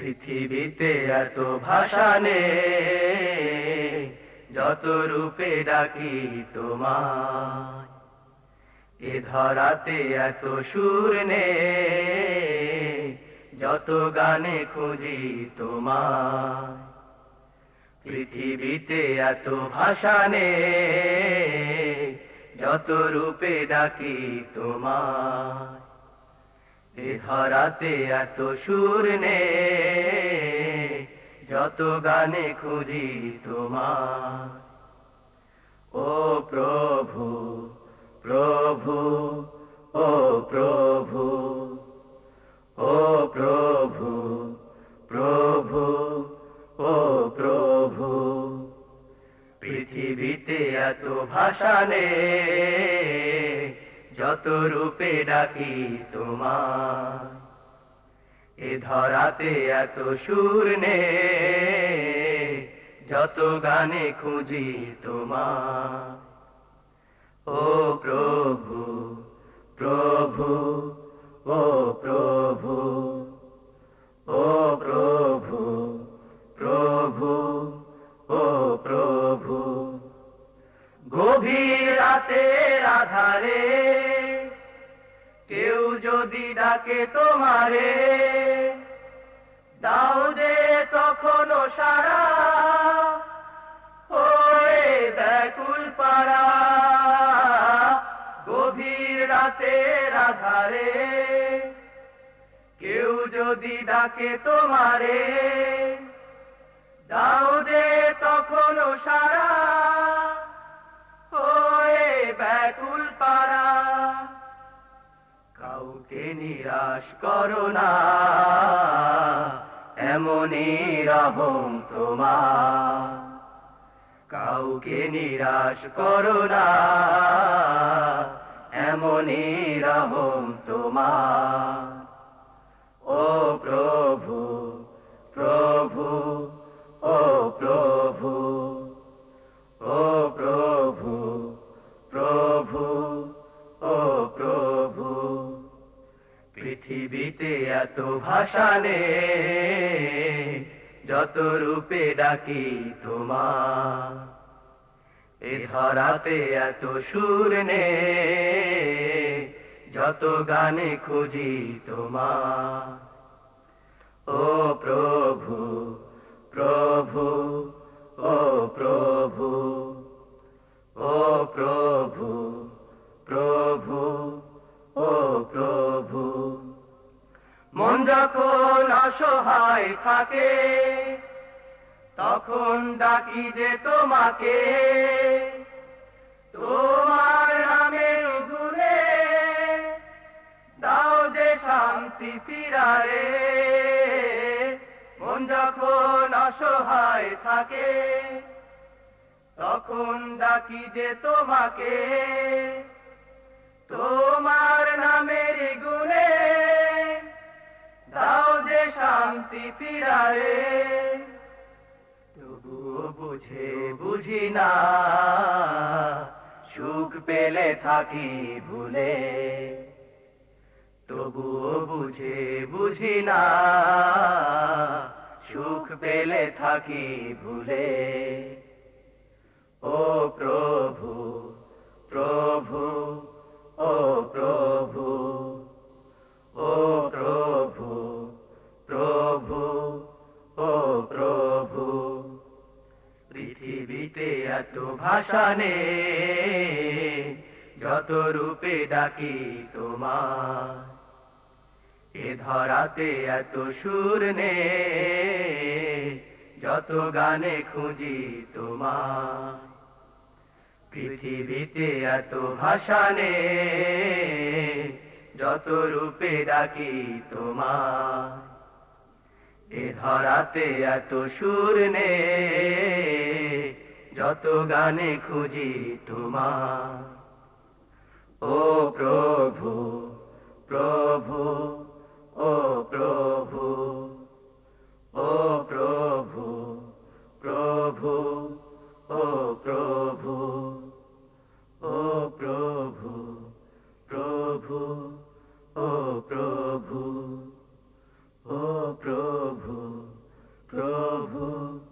পৃথিবীতে এত ভাষা নেই, যত রূপে ডাকি তোমায়। এ ধরাতে এত সুর নেই, যত গানে খুঁজি তোমায়। পৃথিবীতে এত ভাষা নেই, যত রূপে ডাকি তোমায়। এ ধরাতে এত সুর নেই, যত গানে খুঁজি তোমায়। ও প্রভু প্রভু, ও প্রভু, ও প্রভু প্রভু, ও প্রভু। পৃথিবীতে এত ভাষা নেই, যত রূপে ডাকি তোমায়। এ ধরাতে এত সুর নেই, যত গানে খুঁজি তোমায়। ও প্রভু প্রভু, ও প্রভু, ও প্রভু প্রভু, ও প্রভু। গভীর রাতের আধারে কেউ যদি ডাকে তোমারে, দাও যে তখনও সাড়া, ওরে ব্যাকুল পাড়া। গভীর রাতের আধারে কেউ যদি ডাকে তোমারে, দাও যে তখনও সাড়া, ওরে ব্যাকুল পাড়া। কাউকে নিরাশ করো না, এমনই রহম তোমার। কাউকে নিরাশ করো না, এমনই রহম তোমার। ও প্রভু প্রভু, ও প্রভু, ও প্রভু প্রভু, ও প্রভু। পৃথিবীতে এত ভাষা নেই, যত রূপে ডাকি তোমায়। এ ধরাতে এত সুর নেই, যত গানে খুঁজি তোমায়। ও প্রভু প্রভু, ও প্রভু, ও প্রভু প্রভু, ও প্রভু। মন যখন অসহায় থাকে, তখন ডাকি যে তোমাকে। তোমার নামের গুণে দাও যে শান্তি ফিরায়ে। মন যখন অসহায় থাকে, তখন ডাকি যে তোমাকে। তোমার নামের গুণে দাও যে শান্তি ফিরায়ে। তবুও বুঝি না, সুখ পেলে থাকি ভুলে। তবুও বুঝি না, সুখ পেলে থাকি ভুলে। ও প্রভু প্রভু, ও প্রভু, ও প্রভু প্রভু, ও প্রভু। পৃথিবীতে এত ভাষা নেই, যত রূপে ডাকি তোমায়। এ ধরাতে এত সুর নেই, যত গানে খুঁজি তোমায়। পৃথিবীতে এত ভাষা নেই, যত রূপে ডাকি তোমায়। এ ধরাতে এত সুর নেই, যত গানে খুঁজি তোমায়। ও প্রভু প্রভু, ও প্রভু, ও প্রভু প্রভু, ও প্রভু, ও প্রভু প্রভু, ও প্রভু, ও প্রভু। প্রভু।